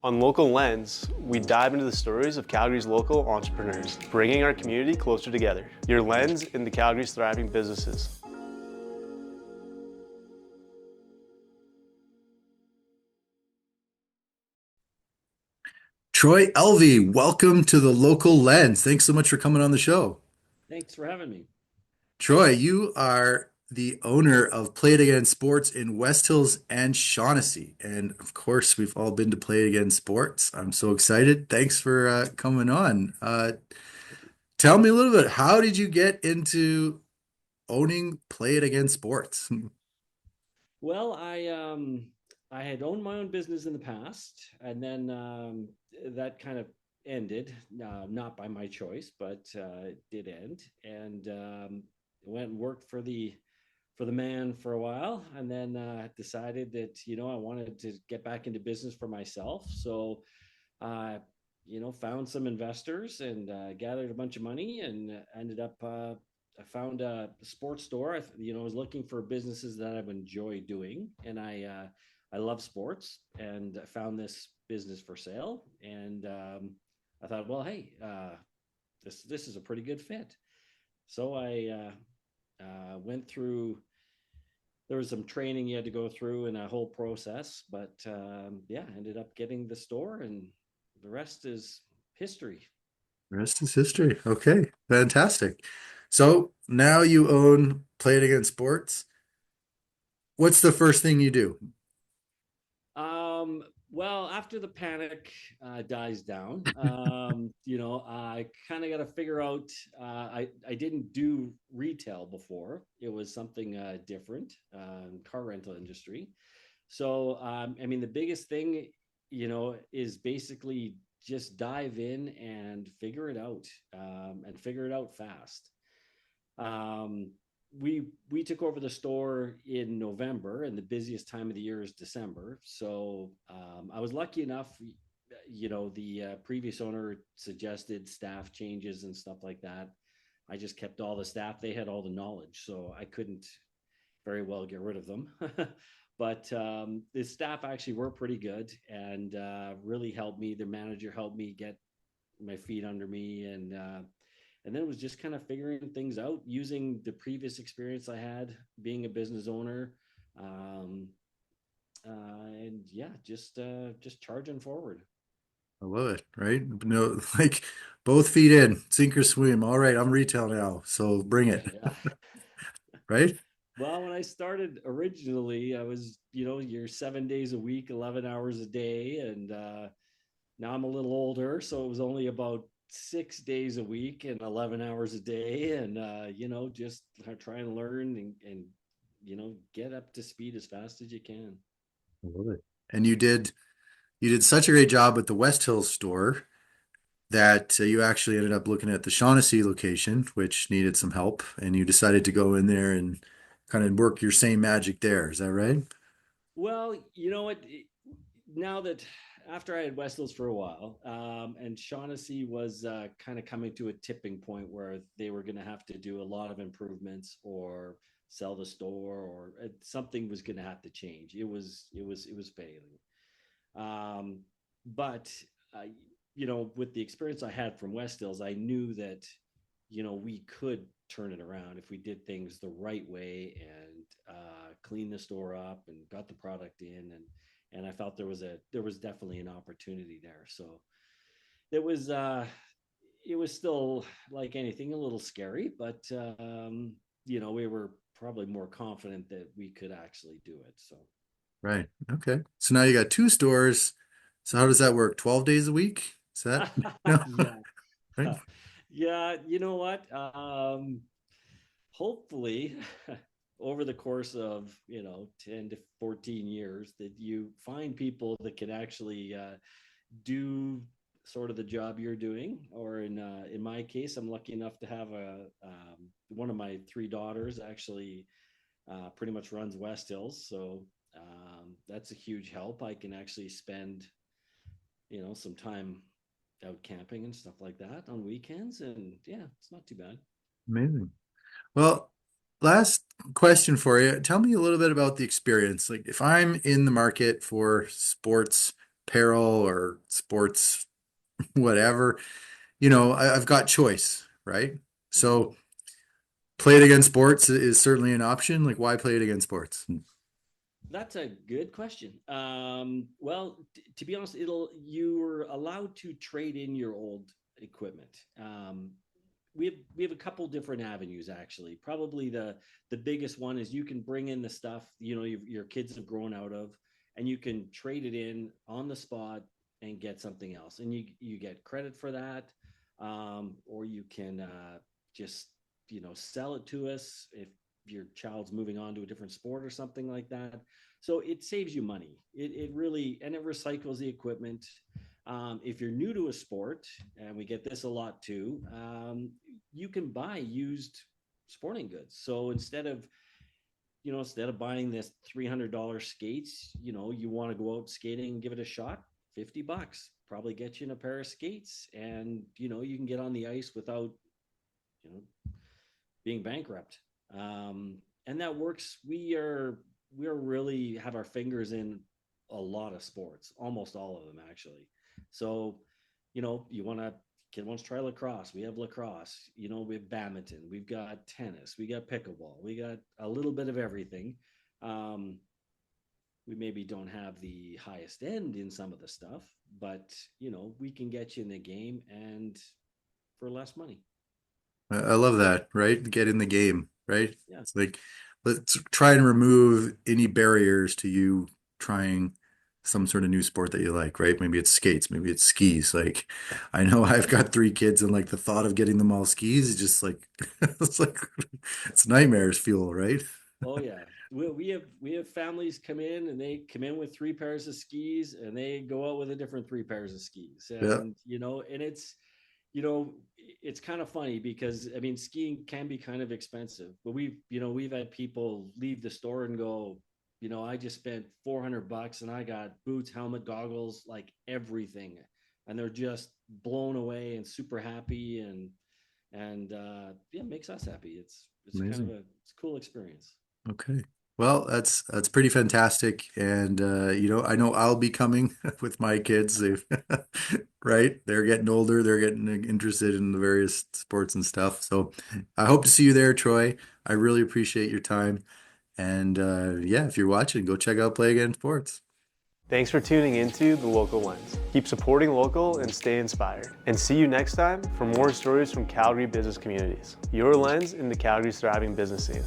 On Local Lens, we dive into the stories of Calgary's local entrepreneurs, bringing our community closer together. Your lens into Calgary's thriving businesses. Troy Elvey, welcome to the Local Lens. Thanks so much for coming on the show. Thanks for having me. Troy, you are the owner of Play It Again Sports in West Hills and Shawnessy. And of course, we've all been to Play It Again Sports. I'm so excited. Thanks for coming on. Tell me a little bit, how did you get into owning Play It Again Sports? Well, I had owned my own business in the past, and then that kind of ended, not by my choice, but it did end. And went and worked for the man for a while, and then decided that I wanted to get back into business for myself. So, uh, found some investors and gathered a bunch of money, and ended up. I found a sports store. I was looking for businesses that I would enjoy doing, and I love sports, and I found this business for sale, and I thought, well, hey, this is a pretty good fit. So I went through. There was some training you had to go through and a whole process, but yeah, ended up getting the store, and the rest is history. Rest is history. Okay, fantastic. So now you own Play It Again Sports. What's the first thing you do? Well, after the panic dies down, I kind of got to figure out. I didn't do retail before; it was something different, car rental industry. So, I mean, the biggest thing, is basically just dive in and figure it out, and figure it out fast. Um, we took over the store in November, and the busiest time of the year is December. So I was lucky enough. The previous owner suggested staff changes and stuff like that. I just kept all the staff. They had all the knowledge, so I couldn't very well get rid of them. But the staff actually were pretty good, and really helped me. The manager helped me get my feet under me, and then it was just kind of figuring things out using the previous experience I had being a business owner, um, and yeah, just charging forward. I love it, right? No, like both feet in, sink or swim. All right, I'm retail now, so bring it, Yeah. right? Well, when I started originally, I was, you're 7 days a week, 11 hours a day. And now I'm a little older. So it was only about 6 days a week and 11 hours a day. And, just try and learn and, get up to speed as fast as you can. I love it. And you did such a great job with the West Hills store that you actually ended up looking at the Shaughnessy location, which needed some help, and you decided to go in there and kind of work your same magic there. Is that right? Well, you know what? Now that after I had Westlands for a while, and Shaughnessy was kind of coming to a tipping point where they were going to have to do a lot of improvements or sell the store, or something was going to have to change. It was failing. But with the experience I had from West Hills, I knew that we could turn it around if we did things the right way and clean the store up and got the product in, and I felt there was definitely an opportunity there. So it was it was still, like anything, a little scary, but we were probably more confident that we could actually do it. So Right. Okay. So now you got two stores. So how does that work? 12 days a week? Is that no? yeah. Right? Yeah, you know what? Hopefully, over the course of 10 to 14 years, that you find people that can actually do sort of the job you're doing. Or in my case, I'm lucky enough to have a one of my three daughters actually pretty much runs West Hills. So that's a huge help. I can actually spend some time out camping and stuff like that on weekends, and yeah, it's not too bad. Amazing. Well, last question for you. Tell me a little bit about the experience. Like if I'm in the market for sports apparel or sports, whatever, you know, I've got choice, right? So play it against sports is certainly an option. Like, why play it against sports? That's a good question. Well, to be honest, you're allowed to trade in your old equipment. We have a couple different avenues actually. Probably the biggest one is you can bring in the stuff your kids have grown out of, and you can trade it in on the spot and get something else, and you get credit for that, or you can just sell it to us if your child's moving on to a different sport or something like that. So it saves you money. It really, and it recycles the equipment. If you're new to a sport, and we get this a lot too, you can buy used sporting goods. So instead of buying this $300 skates, you want to go out skating and give it a shot, $50 probably get you in a pair of skates, and you can get on the ice without being bankrupt. And that works. We really have our fingers in a lot of sports, almost all of them actually. So, kid wants to try lacrosse. We have lacrosse, we have badminton, we've got tennis, we got pickleball, we got a little bit of everything. We maybe don't have the highest end in some of the stuff, but we can get you in the game and for less money. I love that, right? Get in the game, right? Yeah. It's like, let's try and remove any barriers to you trying some sort of new sport that you like, right? Maybe it's skates, maybe it's skis. Like, I know I've got 3 kids, and like the thought of getting them all skis is just like, it's nightmares fuel, right? Oh yeah, we have families come in, and they come in with 3 pairs of skis, and they go out with a different 3 pairs of skis, Yeah. and it's kind of funny because I mean skiing can be kind of expensive, but we've had people leave the store and go, I just spent $400 and I got boots, helmet, goggles, like everything, and they're just blown away and super happy, and yeah, it makes us happy. It's kind of Amazing. it's a cool experience. Okay. Well, that's pretty fantastic. And I know I'll be coming with my kids. Right? They're getting older, they're getting interested in the various sports and stuff. So I hope to see you there, Troy. I really appreciate your time. And yeah, if you're watching, go check out Play Again Sports. Thanks for tuning into The Local Lens. Keep supporting local and stay inspired. And see you next time for more stories from Calgary business communities. Your lens into Calgary's thriving business scene.